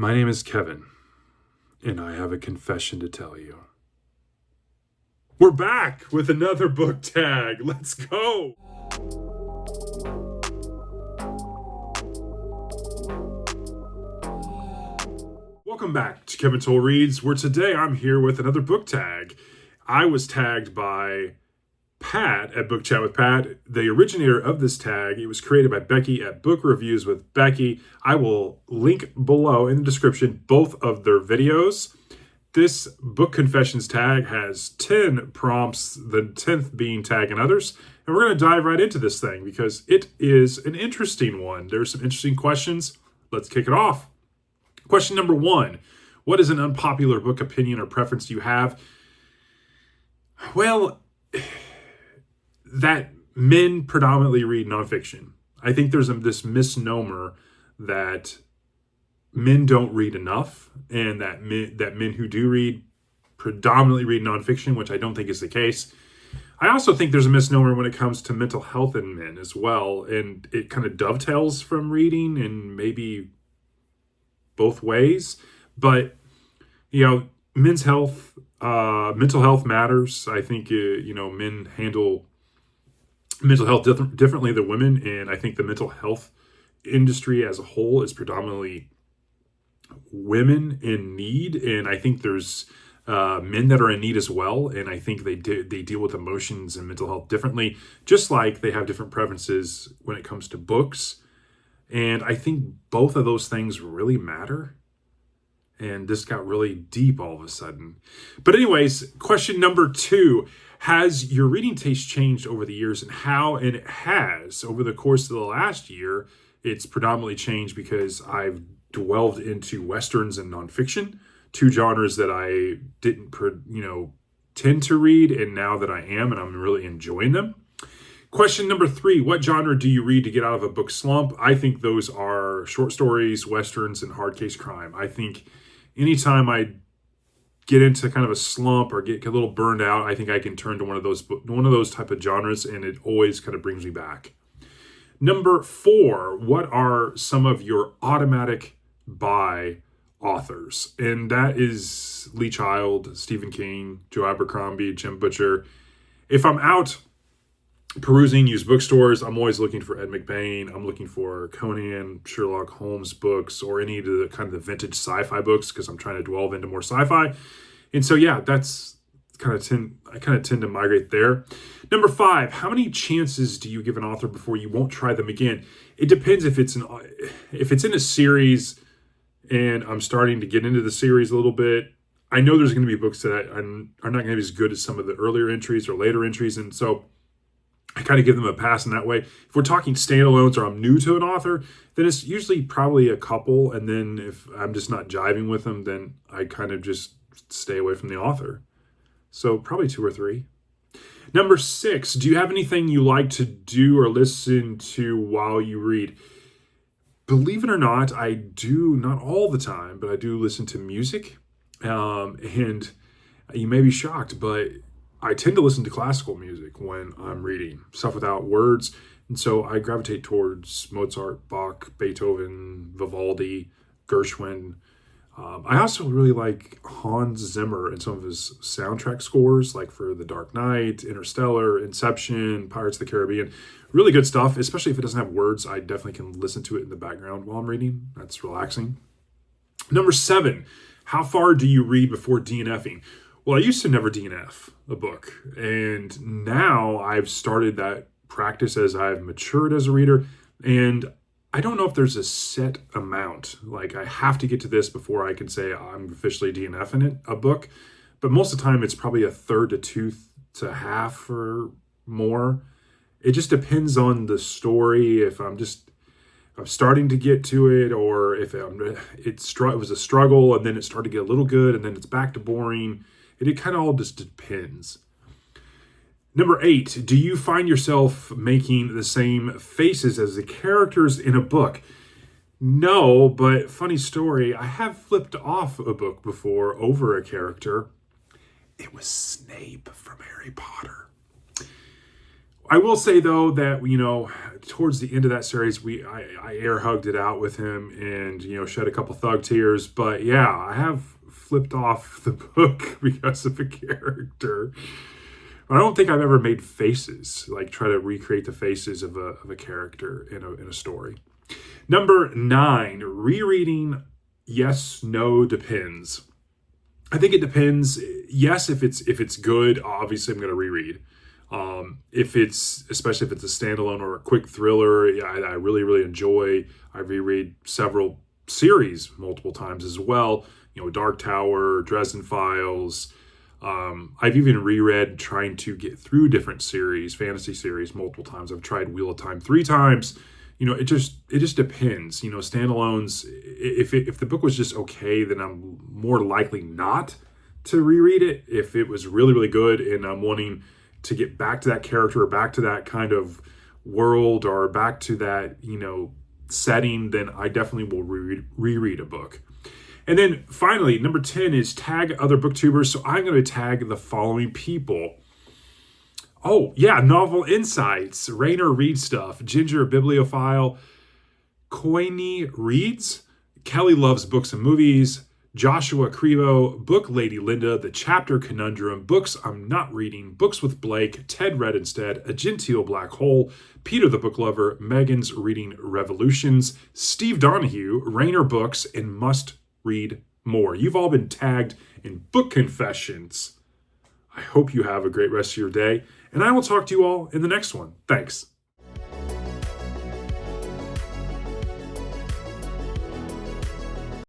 My name is Kevin, and I have a confession to tell you. We're back with another book tag. Let's go. Welcome back to Kevin Toll Reads, where today I'm here with another book tag. I was tagged by Pat at BookChatWithPat, the originator of this tag. It was created by Becky at Book Reviews with Becky. I will link below in the description both of their videos. This book confessions tag has 10 prompts, the 10th being tag and others. And we're going to dive right into this thing because it is an interesting one. There's some interesting questions. Let's kick it off. Question number 1. What is an unpopular book opinion or preference do you have? Well, that men predominantly read nonfiction. I think there's this misnomer that men don't read enough, and that men who do read predominantly read nonfiction, which I don't think is the case. I also think there's a misnomer when it comes to mental health in men as well, and it kind of dovetails from reading and maybe both ways. But, men's health, mental health matters. I think, men handle mental health differently than women, and I think the mental health industry as a whole is predominantly women in need, and I think there's men that are in need as well, and I think they deal with emotions and mental health differently, just like they have different preferences when it comes to books. And I think both of those things really matter. And this got really deep all of a sudden. But anyways, question number 2. Has your reading taste changed over the years, and how? And it has. Over the course of the last year, it's predominantly changed because I've delved into Westerns and nonfiction, 2 genres that I didn't, tend to read, and now that I am, and I'm really enjoying them. Question number 3, what genre do you read to get out of a book slump? I think those are short stories, Westerns, and hard case crime. I think anytime I get into kind of a slump or get a little burned out, I think I can turn to one of those type of genres, and it always kind of brings me back. Number 4, what are some of your automatic buy authors? And that is Lee Child, Stephen King, Joe Abercrombie, Jim Butcher. If I'm out perusing used bookstores, I'm always looking for Ed McBain. I'm looking for Conan, Sherlock Holmes books, or any of the kind of the vintage sci-fi books, because I'm trying to delve into more sci-fi. And so, that's I kind of tend to migrate there. Number 5, how many chances do you give an author before you won't try them again? It depends if it's in a series and I'm starting to get into the series a little bit. I know there's going to be books that are not going to be as good as some of the earlier entries or later entries, and so I kind of give them a pass in that way. If we're talking standalones or I'm new to an author, then it's usually probably a couple, and then if I'm just not jiving with them, then I kind of just stay away from the author. So probably 2 or 3. Number 6, do you have anything you like to do or listen to while you read? Believe it or not, I do, not all the time, but I do listen to music. And you may be shocked, but I tend to listen to classical music when I'm reading, stuff without words. And so I gravitate towards Mozart, Bach, Beethoven, Vivaldi, Gershwin. I also really like Hans Zimmer and some of his soundtrack scores, like for The Dark Knight, Interstellar, Inception, Pirates of the Caribbean. Really good stuff, especially if it doesn't have words. I definitely can listen to it in the background while I'm reading. That's relaxing. Number 7, how far do you read before DNF'ing? Well, I used to never DNF a book, and now I've started that practice as I've matured as a reader, and I don't know if there's a set amount, like I have to get to this before I can say I'm officially DNFing a book, but most of the time it's probably a third to 2 to half or more. It just depends on the story, if I'm starting to get to it, or if it was a struggle and then it started to get a little good and then it's back to boring. It kind of all just depends. Number 8, do you find yourself making the same faces as the characters in a book? No, but funny story, I have flipped off a book before over a character. It was Snape from Harry Potter. I will say though that towards the end of that series, I air hugged it out with him and shed a couple thug tears. But yeah, I have flipped off the book because of a character. But I don't think I've ever made faces, like try to recreate the faces of a character in a story. Number 9, rereading. Yes, no, depends. I think it depends. Yes, if it's good, obviously I'm going to reread. Especially if it's a standalone or a quick thriller, I really, really enjoy. I reread several series multiple times as well. Dark Tower, Dresden Files. I've even reread trying to get through different series, fantasy series, multiple times. I've tried Wheel of Time 3 times. It just depends. Standalones. If the book was just okay, then I'm more likely not to reread it. If it was really, really good and I'm wanting to get back to that character or back to that kind of world or back to that, setting, then I definitely will reread a book. And then finally, number 10 is tag other booktubers. So I'm going to tag the following people. Oh, yeah, Novel Insights, Rainer Reads Stuff, Ginger Bibliophile, Coiny Reads, Kelly Loves Books and Movies, Joshua Crevo, Book Lady Linda, The Chapter Conundrum, Books I'm Not Reading, Books with Blake, Ted Read Instead, A Genteel Black Hole, Peter the Book Lover, Megan's Reading Revolutions, Steve Donahue, Rainer Books, and Must Read More. You've all been tagged in book confessions. I hope you have a great rest of your day, and I will talk to you all in the next one. Thanks.